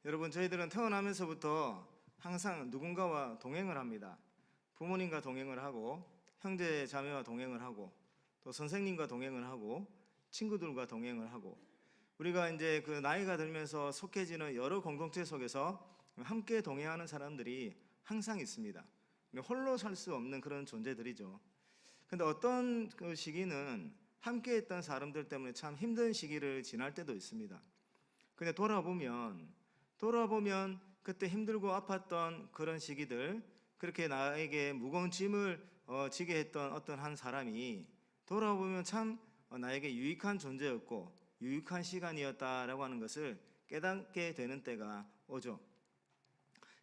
여러분, 저희들은 태어나면서부터 항상 누군가와 동행을 합니다. 부모님과 동행을 하고, 형제 자매와 동행을 하고, 또 선생님과 동행을 하고, 친구들과 동행을 하고, 우리가 이제 그 나이가 들면서 속해지는 여러 공동체 속에서 함께 동행하는 사람들이 항상 있습니다. 홀로 살 수 없는 그런 존재들이죠. 근데 어떤 그 시기는 함께 했던 사람들 때문에 참 힘든 시기를 지날 때도 있습니다. 근데 돌아보면 그때 힘들고 아팠던 그런 시기들, 그렇게 나에게 무거운 짐을 지게 했던 어떤 한 사람이 돌아보면 참 나에게 유익한 존재였고 유익한 시간이었다라고 하는 것을 깨닫게 되는 때가 오죠.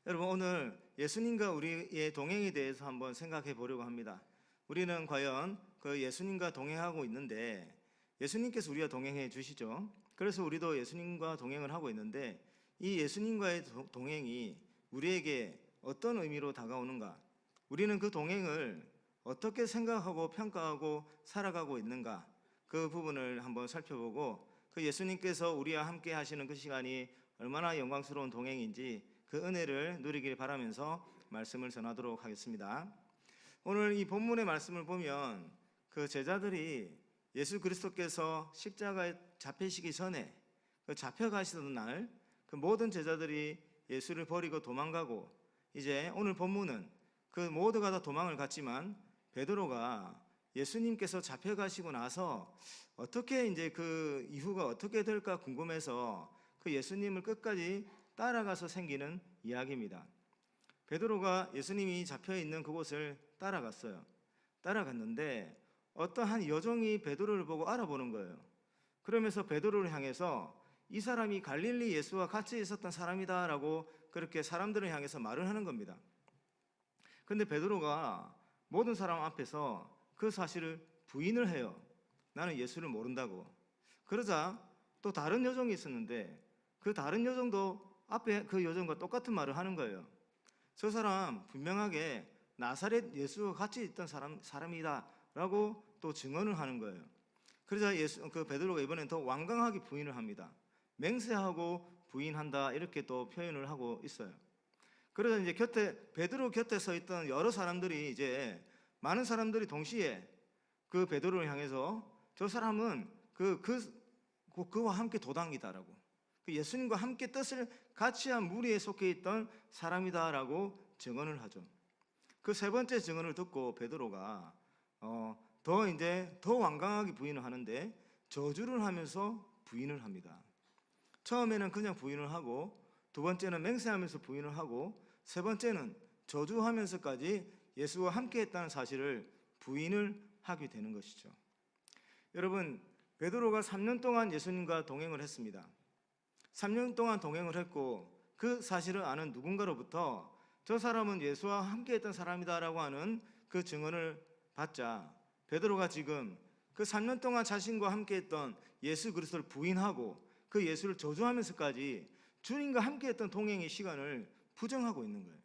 여러분, 오늘 예수님과 우리의 동행에 대해서 한번 생각해 보려고 합니다. 우리는 과연 그 예수님과 동행하고 있는데, 예수님께서 우리와 동행해 주시죠. 그래서 우리도 예수님과 동행을 하고 있는데, 이 예수님과의 동행이 우리에게 어떤 의미로 다가오는가, 우리는 그 동행을 어떻게 생각하고 평가하고 살아가고 있는가, 그 부분을 한번 살펴보고, 그 예수님께서 우리와 함께 하시는 그 시간이 얼마나 영광스러운 동행인지 그 은혜를 누리길 바라면서 말씀을 전하도록 하겠습니다. 오늘 이 본문의 말씀을 보면 그 제자들이 예수 그리스도께서 십자가에 잡히시기 전에 그 잡혀가시던 날 그 모든 제자들이 예수를 버리고 도망가고, 이제 오늘 본문은 그 모두가 다 도망을 갔지만 베드로가 예수님께서 잡혀가시고 나서 어떻게 이제 그 이후가 어떻게 될까 궁금해서 그 예수님을 끝까지 따라가서 생기는 이야기입니다. 베드로가 예수님이 잡혀 있는 그곳을 따라갔어요. 따라갔는데 어떠한 여종이 베드로를 보고 알아보는 거예요. 그러면서 베드로를 향해서 이 사람이 갈릴리 예수와 같이 있었던 사람이다라고 그렇게 사람들을 향해서 말을 하는 겁니다. 근데 베드로가 모든 사람 앞에서 그 사실을 부인을 해요. 나는 예수를 모른다고. 그러자 또 다른 여종이 있었는데 그 다른 여종도 앞에 그 여종과 똑같은 말을 하는 거예요. 저 사람 분명하게 나사렛 예수와 같이 있던 사람이다라고 또 증언을 하는 거예요. 그러자 그 베드로가 이번엔 더 완강하게 부인을 합니다. 맹세하고 부인한다, 이렇게 또 표현을 하고 있어요. 그러자 이제 베드로 곁에 서 있던 여러 사람들이, 이제 많은 사람들이 동시에 그 베드로를 향해서 저 사람은 그와 함께 도당이다라고, 그 예수님과 함께 뜻을 같이 한 무리에 속해 있던 사람이다라고 증언을 하죠. 그 세 번째 증언을 듣고 베드로가 더 완강하게 부인을 하는데 저주를 하면서 부인을 합니다. 처음에는 그냥 부인을 하고, 두 번째는 맹세하면서 부인을 하고, 세 번째는 저주하면서까지 예수와 함께 했다는 사실을 부인을 하게 되는 것이죠. 여러분, 베드로가 3년 동안 예수님과 동행을 했습니다. 3년 동안 동행을 했고 그 사실을 아는 누군가로부터 저 사람은 예수와 함께 했던 사람이다라고 하는 그 증언을 받자 베드로가 지금 그 3년 동안 자신과 함께 했던 예수 그리스도를 부인하고 그 예수를 저주하면서까지 주님과 함께 했던 동행의 시간을 부정하고 있는 거예요.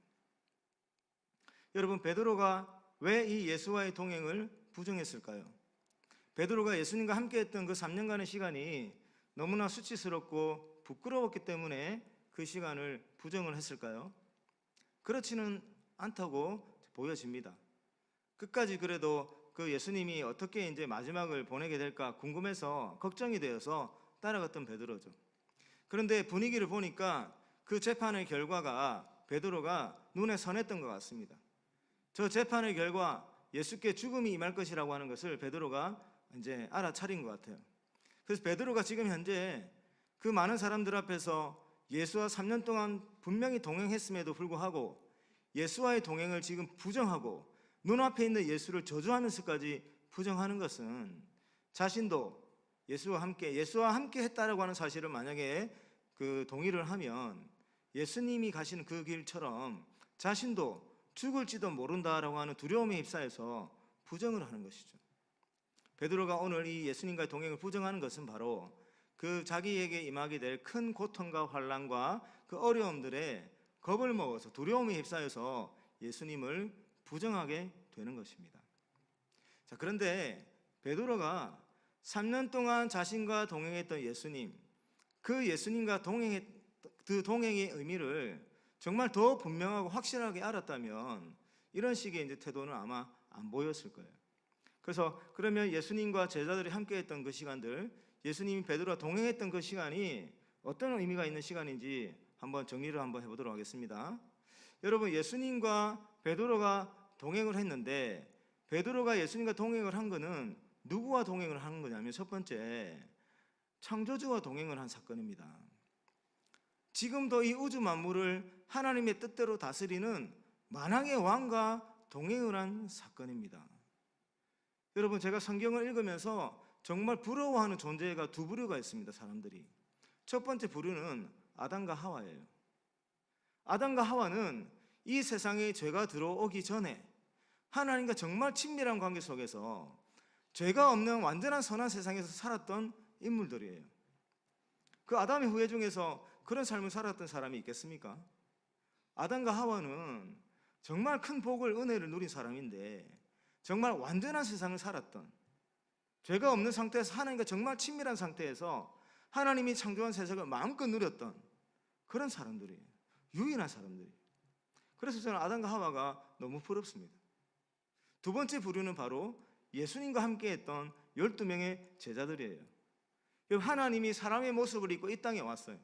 여러분, 베드로가 왜 이 예수와의 동행을 부정했을까요? 베드로가 예수님과 함께 했던 그 3년간의 시간이 너무나 수치스럽고 부끄러웠기 때문에 그 시간을 부정을 했을까요? 그렇지는 않다고 보여집니다. 끝까지 그래도 그 예수님이 어떻게 이제 마지막을 보내게 될까 궁금해서 걱정이 되어서 따라갔던 베드로죠. 그런데 분위기를 보니까 그 재판의 결과가 베드로가 눈에 선했던 것 같습니다. 저 재판의 결과 예수께 죽음이 임할 것이라고 하는 것을 베드로가 이제 알아차린 것 같아요. 그래서 베드로가 지금 현재 그 많은 사람들 앞에서 예수와 3년 동안 분명히 동행했음에도 불구하고 예수와의 동행을 지금 부정하고 눈앞에 있는 예수를 저주하면서까지 부정하는 것은 자신도 예수와 함께 했다라고 하는 사실을 만약에 그 동의를 하면 예수님이 가시는 그 길처럼 자신도 죽을지도 모른다라고 하는 두려움에 휩싸여서 부정을 하는 것이죠. 베드로가 오늘 이 예수님과의 동행을 부정하는 것은 바로 그 자기에게 임하게 될 큰 고통과 환난과 그 어려움들에 겁을 먹어서 두려움에 휩싸여서 예수님을 부정하게 되는 것입니다. 자, 그런데 베드로가 3년 동안 자신과 동행했던 예수님, 그 예수님과 그 동행의 의미를 정말 더 분명하고 확실하게 알았다면 이런 식의 이제 태도는 아마 안 보였을 거예요. 그래서 그러면 예수님과 제자들이 함께했던 그 시간들, 예수님이 베드로와 동행했던 그 시간이 어떤 의미가 있는 시간인지 한번 정리를 한번 해보도록 하겠습니다. 여러분, 예수님과 베드로가 동행을 했는데 베드로가 예수님과 동행을 한 거는 누구와 동행을 하는 거냐면 첫 번째, 창조주와 동행을 한 사건입니다. 지금도 이 우주 만물을 하나님의 뜻대로 다스리는 만왕의 왕과 동행을 한 사건입니다. 여러분, 제가 성경을 읽으면서 정말 부러워하는 존재가 두 부류가 있습니다. 사람들이. 첫 번째 부류는 아담과 하와예요. 아담과 하와는 이 세상에 죄가 들어오기 전에 하나님과 정말 친밀한 관계 속에서 죄가 없는 완전한 선한 세상에서 살았던 인물들이에요. 그 아담의 후예 중에서 그런 삶을 살았던 사람이 있겠습니까? 아담과 하와는 정말 큰 복을, 은혜를 누린 사람인데 정말 완전한 세상을 살았던, 죄가 없는 상태에서 하나님과 정말 친밀한 상태에서 하나님이 창조한 세상을 마음껏 누렸던 그런 사람들이에요. 유일한 사람들이에요. 그래서 저는 아담과 하와가 너무 부럽습니다. 두 번째 부류는 바로 예수님과 함께했던 12명의 제자들이에요. 하나님이 사람의 모습을 입고 이 땅에 왔어요.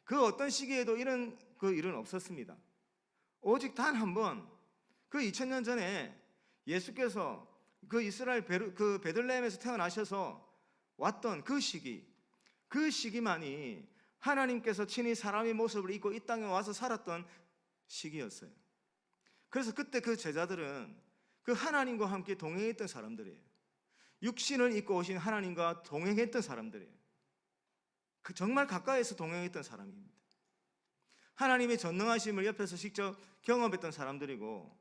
그 어떤 시기에도 이런 그 일은 없었습니다. 오직 단 한 번, 그 2000년 전에 예수께서 그 이스라엘 그 베들레헴에서 태어나셔서 왔던 그 시기만이 하나님께서 친히 사람의 모습을 입고 이 땅에 와서 살았던 시기였어요. 그래서 그때 그 제자들은 그 하나님과 함께 동행했던 사람들이에요. 육신을 입고 오신 하나님과 동행했던 사람들이에요. 그 정말 가까이서 동행했던 사람입니다. 하나님의 전능하심을 옆에서 직접 경험했던 사람들이고,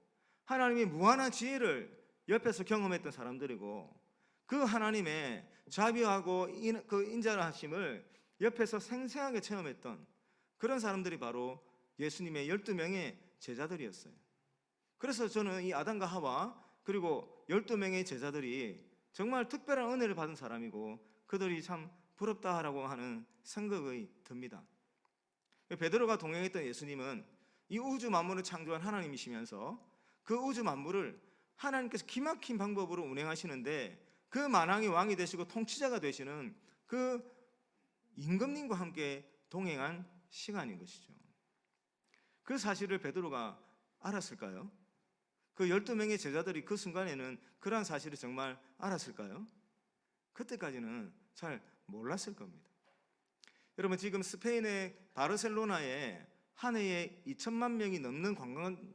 하나님의 무한한 지혜를 옆에서 경험했던 사람들이고, 그 하나님의 자비하고 그 인자하심을 옆에서 생생하게 체험했던 그런 사람들이 바로 예수님의 12명의 제자들이었어요. 그래서 저는 이 아담과 하와 그리고 12명의 제자들이 정말 특별한 은혜를 받은 사람이고 그들이 참 부럽다라고 하는 생각이 듭니다. 베드로가 동행했던 예수님은 이 우주 만물을 창조한 하나님이시면서 그 우주 만물을 하나님께서 기막힌 방법으로 운행하시는데 그 만왕의 왕이 되시고 통치자가 되시는 그 임금님과 함께 동행한 시간인 것이죠. 그 사실을 베드로가 알았을까요? 그 12명의 제자들이 그 순간에는 그러한 사실을 정말 알았을까요? 그때까지는 잘 몰랐을 겁니다. 여러분, 지금 스페인의 바르셀로나에 한 해에 2천만 명이 넘는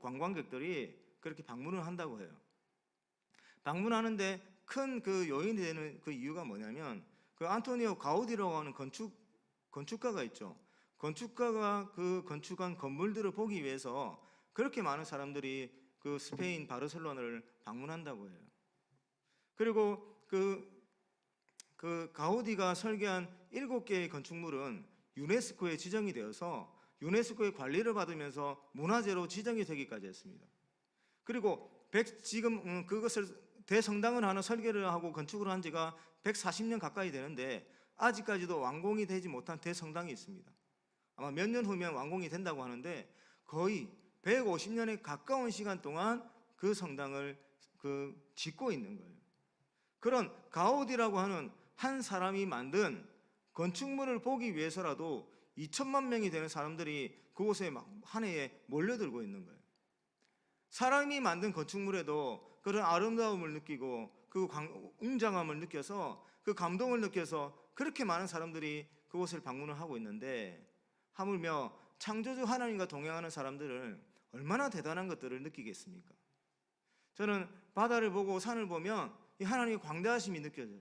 관광객들이 그렇게 방문을 한다고 해요. 방문하는데 큰 그 요인이 되는 그 이유가 뭐냐면 그 안토니오 가우디라고 하는 건축가가 있죠. 건축가가 그 건축한 건물들을 보기 위해서 그렇게 많은 사람들이 그 스페인 바르셀로나를 방문한다고 해요. 그리고 그 가우디가 설계한 7개의 건축물은 유네스코에 지정이 되어서 유네스코의 관리를 받으면서 문화재로 지정이 되기까지 했습니다. 그리고 지금 그것을 대성당을 하나 설계를 하고 건축을 한 지가 140년 가까이 되는데 아직까지도 완공이 되지 못한 대성당이 있습니다. 아마 몇 년 후면 완공이 된다고 하는데 거의 150년에 가까운 시간 동안 그 성당을 짓고 있는 거예요. 그런 가우디라고 하는 한 사람이 만든 건축물을 보기 위해서라도 2천만 명이 되는 사람들이 그곳에 막 한 해에 몰려들고 있는 거예요. 사람이 만든 건축물에도 그런 아름다움을 느끼고 그 웅장함을 느껴서 그 감동을 느껴서 그렇게 많은 사람들이 그곳을 방문을 하고 있는데 하물며 창조주 하나님과 동행하는 사람들은 얼마나 대단한 것들을 느끼겠습니까? 저는 바다를 보고 산을 보면 이 하나님의 광대하심이 느껴져요.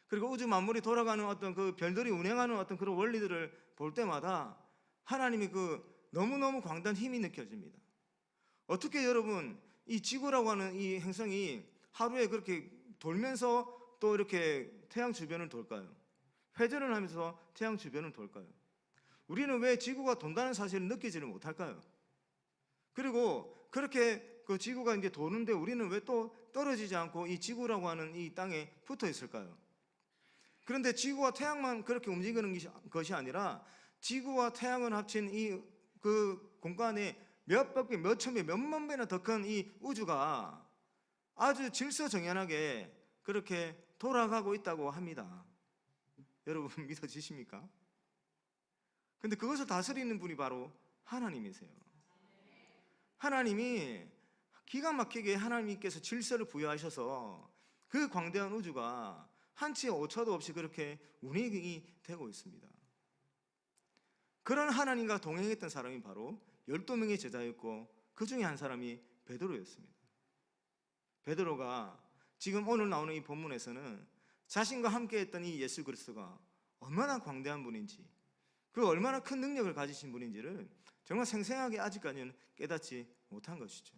그리고 우주 만물이 돌아가는 어떤 그 별들이 운행하는 어떤 그런 원리들을 볼 때마다 하나님의 그 너무너무 광대한 힘이 느껴집니다. 어떻게 여러분 이 지구라고 하는 이 행성이 하루에 그렇게 돌면서 또 이렇게 태양 주변을 돌까요? 회전을 하면서 태양 주변을 돌까요? 우리는 왜 지구가 돈다는 사실을 느끼지를 못할까요? 그리고 그렇게 그 지구가 이제 도는데 우리는 왜 또 떨어지지 않고 이 지구라고 하는 이 땅에 붙어 있을까요? 그런데 지구와 태양만 그렇게 움직이는 것이 아니라 지구와 태양을 합친 이 그 공간에 몇백 배, 몇천 배, 몇만 배나 더 큰 이 우주가 아주 질서정연하게 그렇게 돌아가고 있다고 합니다. 여러분 믿어지십니까? 근데 그것을 다스리는 분이 바로 하나님이세요. 하나님이 기가 막히게 하나님께서 질서를 부여하셔서 그 광대한 우주가 한치의 오차도 없이 그렇게 운행이 되고 있습니다. 그런 하나님과 동행했던 사람이 바로 12명의 제자였고 그 중에 한 사람이 베드로였습니다. 베드로가 지금 오늘 나오는 이 본문에서는 자신과 함께 했던 이 예수 그리스도가 얼마나 광대한 분인지, 그 얼마나 큰 능력을 가지신 분인지를 정말 생생하게 아직까지는 깨닫지 못한 것이죠.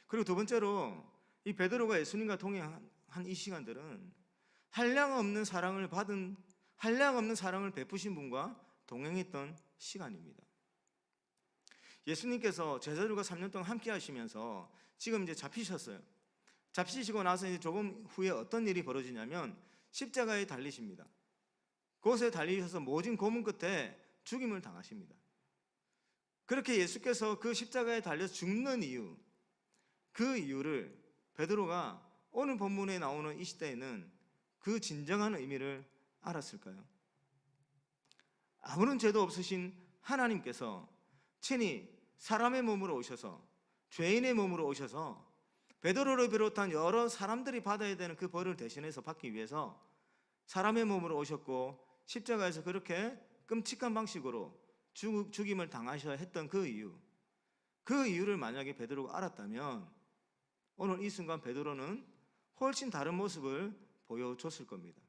그리고 두 번째로 이 베드로가 예수님과 동행한 이 시간들은 한량없는 사랑을 받은, 한량없는 사랑을 베푸신 분과 동행했던 시간입니다. 예수님께서 제자들과 3년 동안 함께 하시면서 지금 이제 잡히셨어요. 잡히시고 나서 이제 조금 후에 어떤 일이 벌어지냐면 십자가에 달리십니다. 그곳에 달리셔서 모진 고문 끝에 죽임을 당하십니다. 그렇게 예수께서 그 십자가에 달려서 죽는 이유, 그 이유를 베드로가 오늘 본문에 나오는 이 시대에는 그 진정한 의미를 알았을까요? 아무런 죄도 없으신 하나님께서 친히 사람의 몸으로 오셔서, 죄인의 몸으로 오셔서 베드로를 비롯한 여러 사람들이 받아야 되는 그 벌을 대신해서 받기 위해서 사람의 몸으로 오셨고 십자가에서 그렇게 끔찍한 방식으로 죽임을 당하셔야 했던 그 이유를 만약에 베드로가 알았다면 오늘 이 순간 베드로는 훨씬 다른 모습을 보여줬을 겁니다.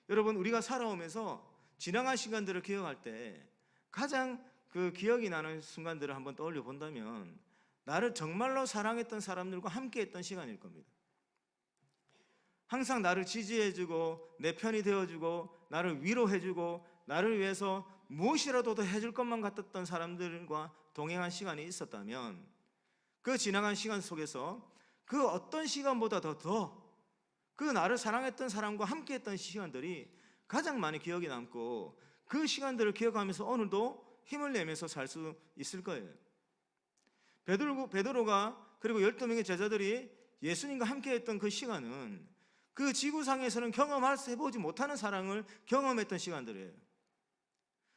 여러분, 우리가 살아오면서 지나간 시간들을 기억할 때 가장 그 기억이 나는 순간들을 한번 떠올려 본다면 나를 정말로 사랑했던 사람들과 함께 했던 시간일 겁니다. 항상 나를 지지해주고 내 편이 되어주고 나를 위로해주고 나를 위해서 무엇이라도 더 해줄 것만 같았던 사람들과 동행한 시간이 있었다면 그 지나간 시간 속에서 그 어떤 시간보다 더 그 나를 사랑했던 사람과 함께 했던 시간들이 가장 많이 기억에 남고 그 시간들을 기억하면서 오늘도 힘을 내면서 살 수 있을 거예요. 베드로가 그리고 12명의 제자들이 예수님과 함께 했던 그 시간은 그 지구상에서는 해보지 못하는 사랑을 경험했던 시간들이에요.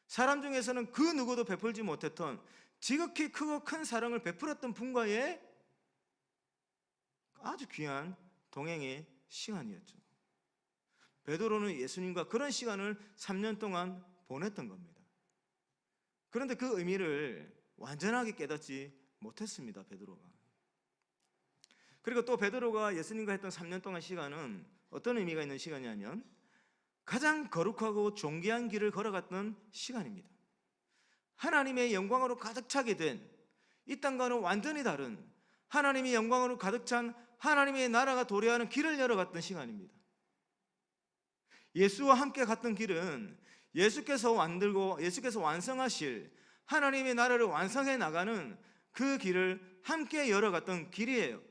사람 중에서는 그 누구도 베풀지 못했던 지극히 크고 큰 사랑을 베풀었던 분과의 아주 귀한 동행의 시간이었죠. 베드로는 예수님과 그런 시간을 3년 동안 보냈던 겁니다. 그런데 그 의미를 완전하게 깨닫지 못했습니다, 베드로가. 그리고 또 베드로가 예수님과 했던 3년 동안 시간은 어떤 의미가 있는 시간이냐면 가장 거룩하고 존귀한 길을 걸어갔던 시간입니다. 하나님의 영광으로 가득 차게 된, 이 땅과는 완전히 다른 하나님의 영광으로 가득 찬 하나님의 나라가 도래하는 길을 열어갔던 시간입니다. 예수와 함께 갔던 길은 예수께서 완성하실 하나님의 나라를 완성해 나가는 그 길을 함께 열어갔던 길이에요.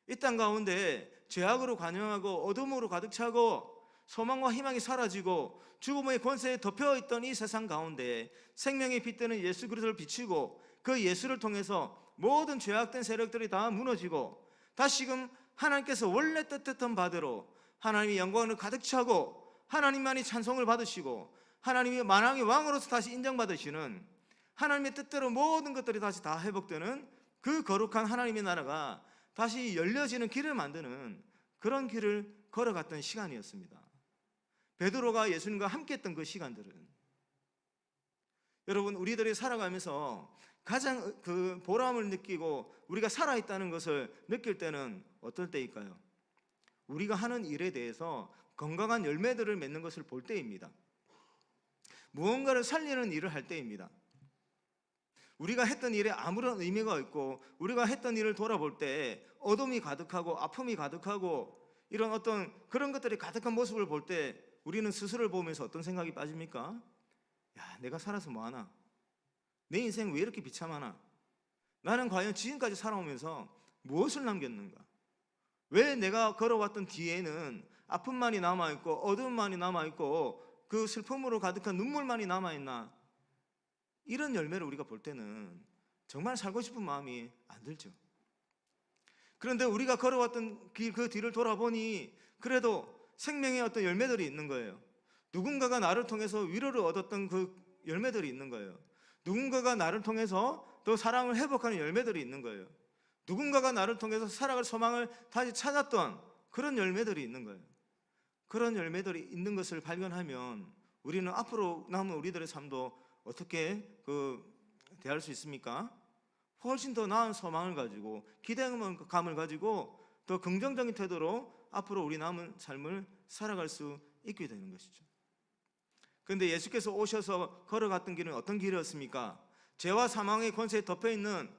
이 땅 가운데 죄악으로 관영하고 어둠으로 가득 차고 소망과 희망이 사라지고 죽음의 권세에 덮여있던 이 세상 가운데 생명의 빛되는 예수 그리스도를 비추고 그 예수를 통해서 모든 죄악된 세력들이 다 무너지고 다시금 하나님께서 원래 뜻했던 바대로 하나님의 영광을 가득 차고 하나님만이 찬송을 받으시고 하나님이 만왕의 왕으로서 다시 인정받으시는 하나님의 뜻대로 모든 것들이 다시 다 회복되는 그 거룩한 하나님의 나라가 다시 열려지는 길을 만드는 그런 길을 걸어갔던 시간이었습니다. 베드로가 예수님과 함께 했던 그 시간들은 여러분, 우리들이 살아가면서 가장 그 보람을 느끼고 우리가 살아있다는 것을 느낄 때는 어떨 때일까요? 우리가 하는 일에 대해서 건강한 열매들을 맺는 것을 볼 때입니다. 무언가를 살리는 일을 할 때입니다. 우리가 했던 일에 아무런 의미가 없고 우리가 했던 일을 돌아볼 때 어둠이 가득하고 아픔이 가득하고 이런 어떤 그런 것들이 가득한 모습을 볼 때 우리는 스스로를 보면서 어떤 생각이 빠집니까? 야, 내가 살아서 뭐하나? 내 인생 왜 이렇게 비참하나? 나는 과연 지금까지 살아오면서 무엇을 남겼는가? 왜 내가 걸어왔던 뒤에는 아픔만이 남아있고 어둠만이 남아있고 그 슬픔으로 가득한 눈물만이 남아있나? 이런 열매를 우리가 볼 때는 정말 살고 싶은 마음이 안 들죠. 그런데 우리가 걸어왔던 길, 그 뒤를 돌아보니 그래도 생명의 어떤 열매들이 있는 거예요. 누군가가 나를 통해서 위로를 얻었던 그 열매들이 있는 거예요. 누군가가 나를 통해서 또 사랑을 회복하는 열매들이 있는 거예요. 누군가가 나를 통해서 살아갈 소망을 다시 찾았던 그런 열매들이 있는 거예요. 그런 열매들이 있는 것을 발견하면 우리는 앞으로 남은 우리들의 삶도 어떻게 대할 수 있습니까? 훨씬 더 나은 소망을 가지고 기대감을 가지고 더 긍정적인 태도로 앞으로 우리 남은 삶을 살아갈 수 있게 되는 것이죠. 그런데 예수께서 오셔서 걸어갔던 길은 어떤 길이었습니까? 죄와 사망의 권세에 덮여있는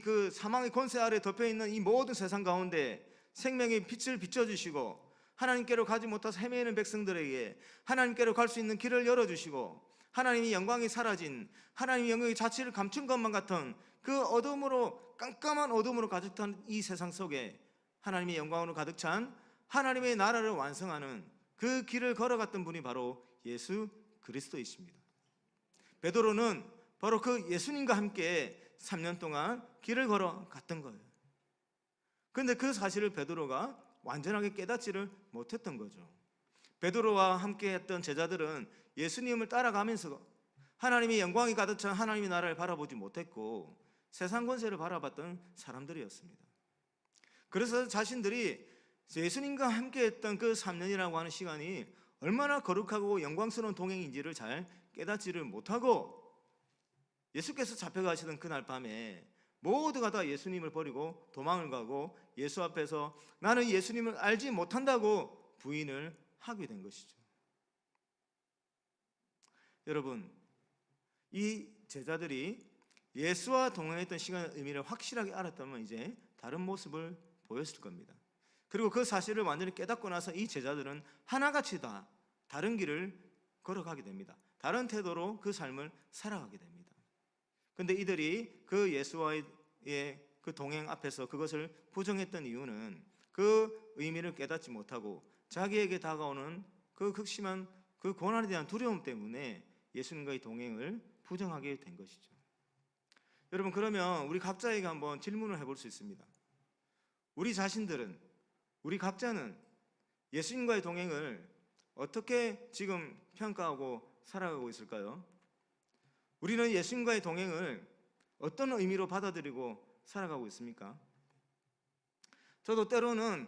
그 사망의 권세 아래 덮여있는 이 모든 세상 가운데 생명의 빛을 비춰주시고 하나님께로 가지 못해서 헤매는 백성들에게 하나님께로 갈 수 있는 길을 열어주시고 하나님의 영광이 사라진 하나님의 영광의 자취를 감춘 것만 같은 그 어둠으로 깜깜한 어둠으로 가득 찬 이 세상 속에 하나님의 영광으로 가득 찬 하나님의 나라를 완성하는 그 길을 걸어갔던 분이 바로 예수 그리스도이십니다. 베드로는 바로 그 예수님과 함께 3년 동안 길을 걸어갔던 거예요. 그런데 그 사실을 베드로가 완전하게 깨닫지를 못했던 거죠. 베드로와 함께 했던 제자들은 예수님을 따라가면서 하나님의 영광이 가득 찬 하나님의 나라를 바라보지 못했고 세상 권세를 바라봤던 사람들이었습니다. 그래서 자신들이 예수님과 함께 했던 그 3년이라고 하는 시간이 얼마나 거룩하고 영광스러운 동행인지를 잘 깨닫지를 못하고 예수께서 잡혀가시던 그날 밤에 모두가 다 예수님을 버리고 도망을 가고 예수 앞에서 나는 예수님을 알지 못한다고 부인을 하게 된 것이죠. 여러분, 이 제자들이 예수와 동행했던 시간의 의미를 확실하게 알았다면 이제 다른 모습을 보였을 겁니다. 그리고 그 사실을 완전히 깨닫고 나서 이 제자들은 하나같이 다 다른 길을 걸어가게 됩니다. 다른 태도로 그 삶을 살아가게 됩니다. 그런데 이들이 그 예수와의 그 동행 앞에서 그것을 부정했던 이유는 그 의미를 깨닫지 못하고 자기에게 다가오는 그 극심한 그 고난에 대한 두려움 때문에 예수님과의 동행을 부정하게 된 것이죠. 여러분, 그러면 우리 각자에게 한번 질문을 해볼 수 있습니다. 우리 자신들은, 우리 각자는 예수님과의 동행을 어떻게 지금 평가하고 살아가고 있을까요? 우리는 예수님과의 동행을 어떤 의미로 받아들이고 살아가고 있습니까? 저도 때로는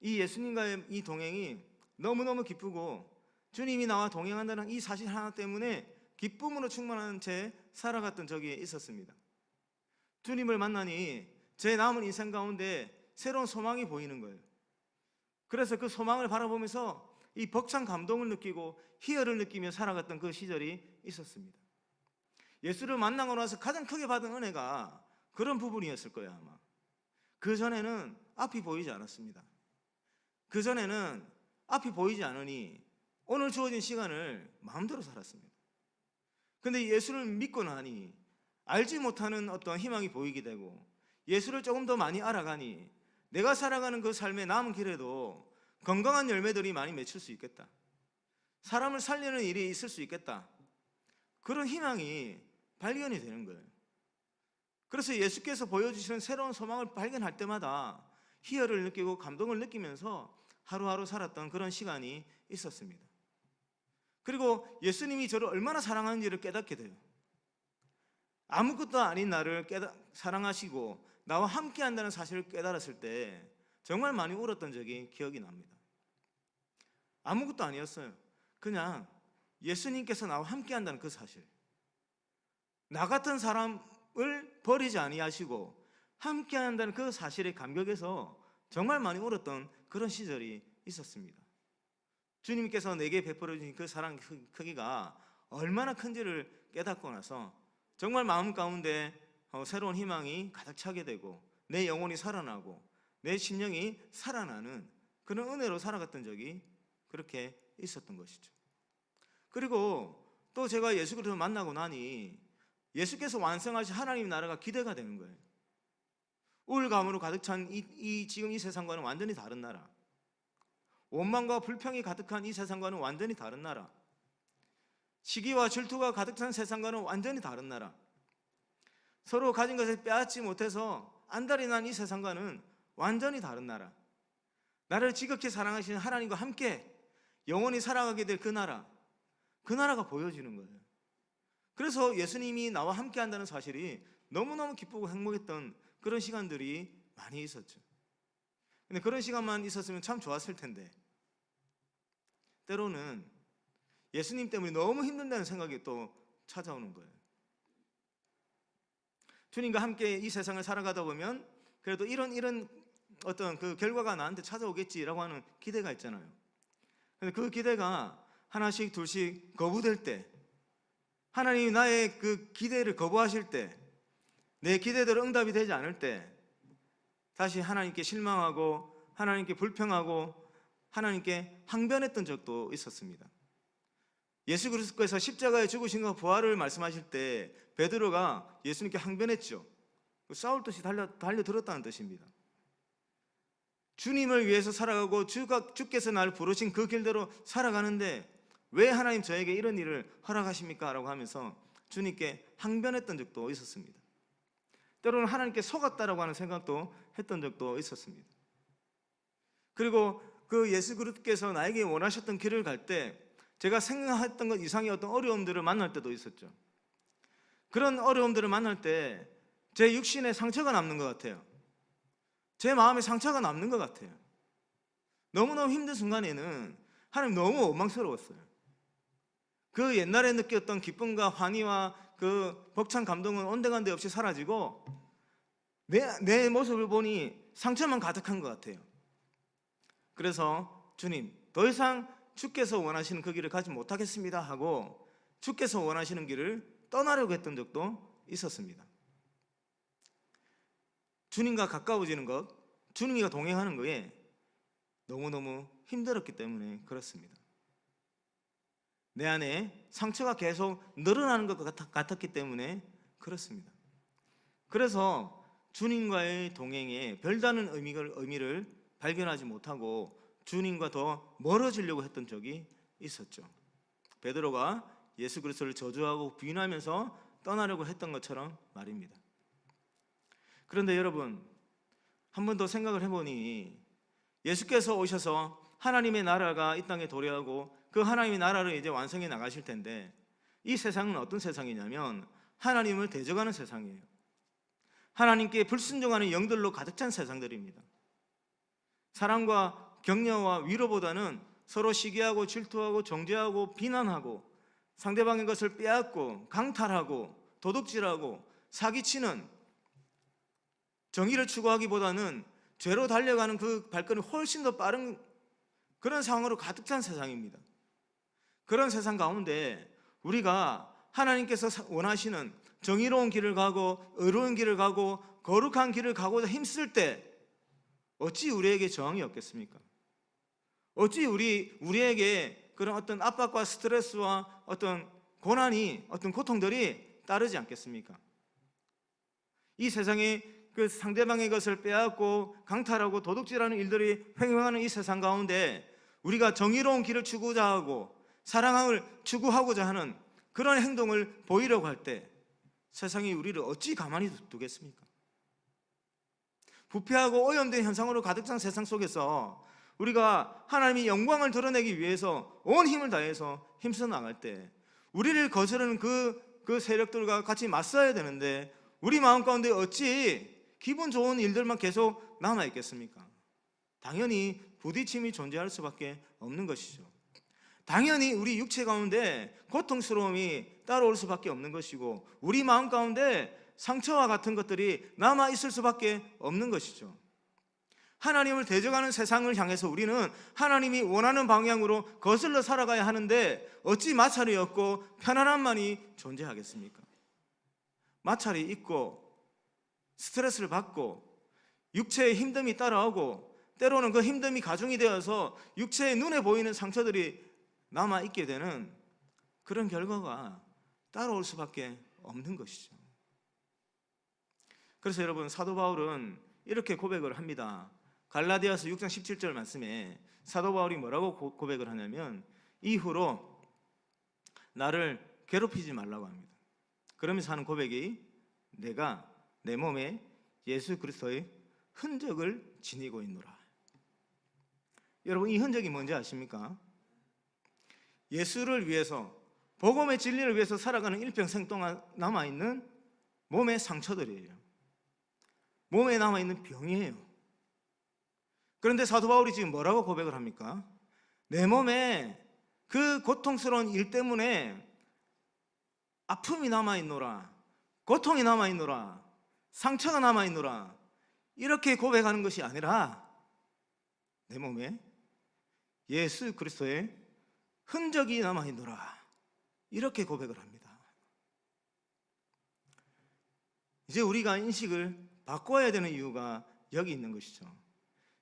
이 예수님과의 이 동행이 너무너무 기쁘고 주님이 나와 동행한다는 이 사실 하나 때문에 기쁨으로 충만한 채 살아갔던 적이 있었습니다. 주님을 만나니 제 남은 인생 가운데 새로운 소망이 보이는 거예요. 그래서 그 소망을 바라보면서 이 벅찬 감동을 느끼고 희열을 느끼며 살아갔던 그 시절이 있었습니다. 예수를 만나고 나서 가장 크게 받은 은혜가 그런 부분이었을 거예요, 아마. 그전에는 앞이 보이지 않았습니다. 그전에는 앞이 보이지 않으니 오늘 주어진 시간을 마음대로 살았습니다. 근데 예수를 믿고 나니 알지 못하는 어떤 희망이 보이게 되고 예수를 조금 더 많이 알아가니 내가 살아가는 그 삶의 남은 길에도 건강한 열매들이 많이 맺힐 수 있겠다. 사람을 살리는 일이 있을 수 있겠다. 그런 희망이 발견이 되는 거예요. 그래서 예수께서 보여주시는 새로운 소망을 발견할 때마다 희열을 느끼고 감동을 느끼면서 하루하루 살았던 그런 시간이 있었습니다. 그리고 예수님이 저를 얼마나 사랑하는지를 깨닫게 돼요. 아무것도 아닌 나를 사랑하시고 나와 함께 한다는 사실을 깨달았을 때 정말 많이 울었던 적이 기억이 납니다. 아무것도 아니었어요. 그냥 예수님께서 나와 함께 한다는 그 사실, 나 같은 사람을 버리지 아니하시고 함께 한다는 그 사실의 감격에서 정말 많이 울었던 그런 시절이 있었습니다. 주님께서 내게 베풀어 주신 그 사랑 크기가 얼마나 큰지를 깨닫고 나서 정말 마음 가운데 새로운 희망이 가득 차게 되고 내 영혼이 살아나고 내 심령이 살아나는 그런 은혜로 살아갔던 적이 그렇게 있었던 것이죠. 그리고 또 제가 예수 그리스도를 만나고 나니 예수께서 완성하신 하나님의 나라가 기대가 되는 거예요. 우울감으로 가득 찬 지금 이 세상과는 완전히 다른 나라, 원망과 불평이 가득한 이 세상과는 완전히 다른 나라, 시기와 질투가 가득 찬 세상과는 완전히 다른 나라, 서로 가진 것을 빼앗지 못해서 안달이 난 이 세상과는 완전히 다른 나라, 나를 지극히 사랑하시는 하나님과 함께 영원히 살아가게 될 그 나라가 보여지는 거예요. 그래서 예수님이 나와 함께 한다는 사실이 너무너무 기쁘고 행복했던 그런 시간들이 많이 있었죠. 근데 그런 시간만 있었으면 참 좋았을 텐데, 때로는 예수님 때문에 너무 힘든다는 생각이 또 찾아오는 거예요. 주님과 함께 이 세상을 살아가다 보면 그래도 이런 어떤 그 결과가 나한테 찾아오겠지라고 하는 기대가 있잖아요. 근데 그 기대가 하나씩 둘씩 거부될 때, 하나님이 나의 그 기대를 거부하실 때, 내 기대대로 응답이 되지 않을 때 다시 하나님께 실망하고 하나님께 불평하고 하나님께 항변했던 적도 있었습니다. 예수 그리스도께서 십자가에 죽으신과 부활을 말씀하실 때 베드로가 예수님께 항변했죠. 싸울 듯이 달려들었다는 뜻입니다. 주님을 위해서 살아가고 주께서 나를 부르신 그 길대로 살아가는데 왜 하나님 저에게 이런 일을 허락하십니까? 라고 하면서 주님께 항변했던 적도 있었습니다. 때로는 하나님께 속았다라고 하는 생각도 했던 적도 있었습니다. 그리고 그 예수 그리스도께서 나에게 원하셨던 길을 갈 때 제가 생각했던 것 이상의 어떤 어려움들을 만날 때도 있었죠. 그런 어려움들을 만날 때 제 육신에 상처가 남는 것 같아요. 제 마음에 상처가 남는 것 같아요. 너무너무 힘든 순간에는 하나님 너무 원망스러웠어요. 그 옛날에 느꼈던 기쁨과 환희와 그 벅찬 감동은 온데간데 없이 사라지고 내 모습을 보니 상처만 가득한 것 같아요. 그래서 주님, 더 이상 주께서 원하시는 그 길을 가지 못하겠습니다 하고 주께서 원하시는 길을 떠나려고 했던 적도 있었습니다. 주님과 가까워지는 것, 주님과 동행하는 거에 너무너무 힘들었기 때문에 그렇습니다. 내 안에 상처가 계속 늘어나는 것 같았기 때문에 그렇습니다. 그래서 주님과의 동행에 별다른 의미를 발견하지 못하고 주님과 더 멀어지려고 했던 적이 있었죠. 베드로가 예수 그리스도를 저주하고 부인하면서 떠나려고 했던 것처럼 말입니다. 그런데 여러분, 한 번 더 생각을 해보니 예수께서 오셔서 하나님의 나라가 이 땅에 도래하고 그 하나님의 나라를 이제 완성해 나가실 텐데 이 세상은 어떤 세상이냐면 하나님을 대적하는 세상이에요. 하나님께 불순종하는 영들로 가득 찬 세상들입니다. 사랑과 격려와 위로보다는 서로 시기하고 질투하고 정죄하고 비난하고 상대방의 것을 빼앗고 강탈하고 도둑질하고 사기치는, 정의를 추구하기보다는 죄로 달려가는 그 발걸음이 훨씬 더 빠른 그런 상황으로 가득 찬 세상입니다. 그런 세상 가운데 우리가 하나님께서 원하시는 정의로운 길을 가고 의로운 길을 가고 거룩한 길을 가고자 힘쓸 때 어찌 우리에게 저항이 없겠습니까? 어찌 우리에게 그런 어떤 압박과 스트레스와 어떤 고난이, 어떤 고통들이 따르지 않겠습니까? 이 세상에 그 상대방의 것을 빼앗고 강탈하고 도둑질하는 일들이 횡행하는 이 세상 가운데 우리가 정의로운 길을 추구하자 하고 사랑을 추구하고자 하는 그런 행동을 보이려고 할 때 세상이 우리를 어찌 가만히 두겠습니까? 부패하고 오염된 현상으로 가득 찬 세상 속에서 우리가 하나님의 영광을 드러내기 위해서 온 힘을 다해서 힘써 나갈 때 우리를 거스르는 그 세력들과 같이 맞서야 되는데 우리 마음 가운데 어찌 기분 좋은 일들만 계속 남아 있겠습니까? 당연히 부딪힘이 존재할 수밖에 없는 것이죠. 당연히 우리 육체 가운데 고통스러움이 따라올 수밖에 없는 것이고 우리 마음 가운데 상처와 같은 것들이 남아 있을 수밖에 없는 것이죠. 하나님을 대적하는 세상을 향해서 우리는 하나님이 원하는 방향으로 거슬러 살아가야 하는데 어찌 마찰이 없고 편안함만이 존재하겠습니까? 마찰이 있고 스트레스를 받고 육체의 힘듦이 따라오고 때로는 그 힘듦이 가중이 되어서 육체의 눈에 보이는 상처들이 남아있게 되는 그런 결과가 따라올 수밖에 없는 것이죠. 그래서 여러분, 사도 바울은 이렇게 고백을 합니다. 갈라디아서 6장 17절 말씀에 사도 바울이 뭐라고 고백을 하냐면 이후로 나를 괴롭히지 말라고 합니다. 그러면서 하는 고백이 내가 내 몸에 예수 그리스도의 흔적을 지니고 있노라. 여러분, 이 흔적이 뭔지 아십니까? 예수를 위해서, 복음의 진리를 위해서 살아가는 일평생 동안 남아있는 몸의 상처들이에요. 몸에 남아있는 병이에요. 그런데 사도 바울이 지금 뭐라고 고백을 합니까? 내 몸에 그 고통스러운 일 때문에 아픔이 남아있노라, 고통이 남아있노라, 상처가 남아있노라, 이렇게 고백하는 것이 아니라 내 몸에 예수 그리스도의 흔적이 남아있노라, 이렇게 고백을 합니다. 이제 우리가 인식을 바꿔야 되는 이유가 여기 있는 것이죠.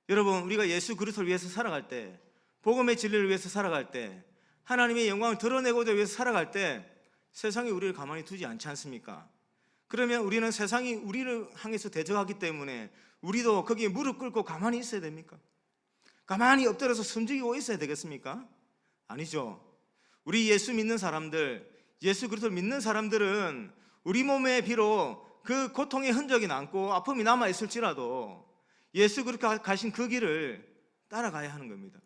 여러분, 우리가 예수 그리스도를 위해서 살아갈 때, 복음의 진리를 위해서 살아갈 때, 하나님의 영광을 드러내고자 위해서 살아갈 때 세상이 우리를 가만히 두지 않지 않습니까? 그러면 우리는 세상이 우리를 향해서 대적하기 때문에 우리도 거기에 무릎 꿇고 가만히 있어야 됩니까? 가만히 엎드려서 숨지고 있어야 되겠습니까? 아니죠. 우리 예수 믿는 사람들, 예수 그리스도를 믿는 사람들은 우리 몸에 비록 그 고통의 흔적이 남고 아픔이 남아 있을지라도 예수 그리스도가 가신 그 길을 따라가야 하는 겁니다.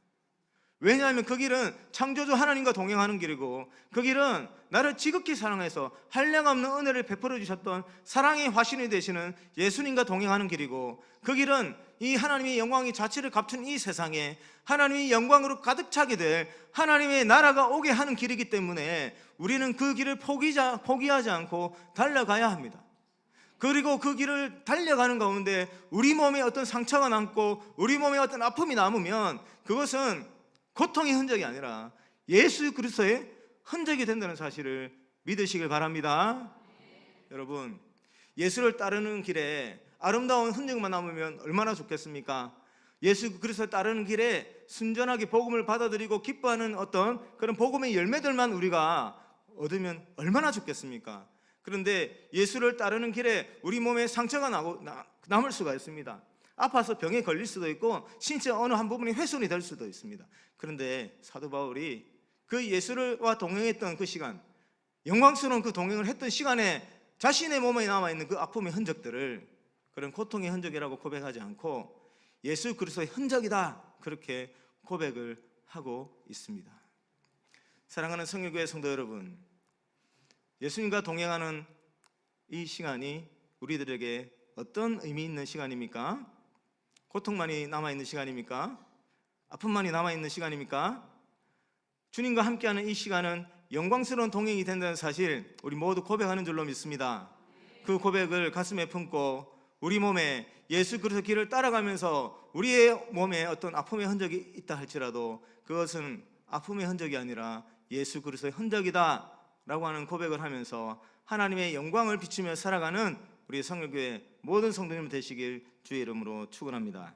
왜냐하면 그 길은 창조주 하나님과 동행하는 길이고, 그 길은 나를 지극히 사랑해서 한량없는 은혜를 베풀어 주셨던 사랑의 화신이 되시는 예수님과 동행하는 길이고, 그 길은 이 하나님의 영광이 자체를 갖춘 이 세상에 하나님의 영광으로 가득 차게 될 하나님의 나라가 오게 하는 길이기 때문에 우리는 그 길을 포기하지 않고 달려가야 합니다. 그리고 그 길을 달려가는 가운데 우리 몸에 어떤 상처가 남고 우리 몸에 어떤 아픔이 남으면 그것은 고통의 흔적이 아니라 예수 그리스도의 흔적이 된다는 사실을 믿으시길 바랍니다. 여러분, 예수를 따르는 길에 아름다운 흔적만 남으면 얼마나 좋겠습니까? 예수 그리스도를 따르는 길에 순전하게 복음을 받아들이고 기뻐하는 어떤 그런 복음의 열매들만 우리가 얻으면 얼마나 좋겠습니까? 그런데 예수를 따르는 길에 우리 몸에 상처가 남을 수가 있습니다. 아파서 병에 걸릴 수도 있고 신체 어느 한 부분이 훼손이 될 수도 있습니다. 그런데 사도 바울이 그 예수와 동행했던 그 시간, 영광스러운 그 동행을 했던 시간에 자신의 몸에 남아있는 그 아픔의 흔적들을 그런 고통의 흔적이라고 고백하지 않고 예수 그리스도의 흔적이다, 그렇게 고백을 하고 있습니다. 사랑하는 성령교회 성도 여러분, 예수님과 동행하는 이 시간이 우리들에게 어떤 의미 있는 시간입니까? 고통만이 남아있는 시간입니까? 아픔만이 남아있는 시간입니까? 주님과 함께하는 이 시간은 영광스러운 동행이 된다는 사실 우리 모두 고백하는 줄로 믿습니다. 그 고백을 가슴에 품고 우리 몸에 예수 그리스도 길을 따라가면서 우리의 몸에 어떤 아픔의 흔적이 있다 할지라도 그것은 아픔의 흔적이 아니라 예수 그리스도의 흔적이다 라고 하는 고백을 하면서 하나님의 영광을 비추며 살아가는 우리 성령교회 모든 성도님 되시길 주의 이름으로 축원합니다.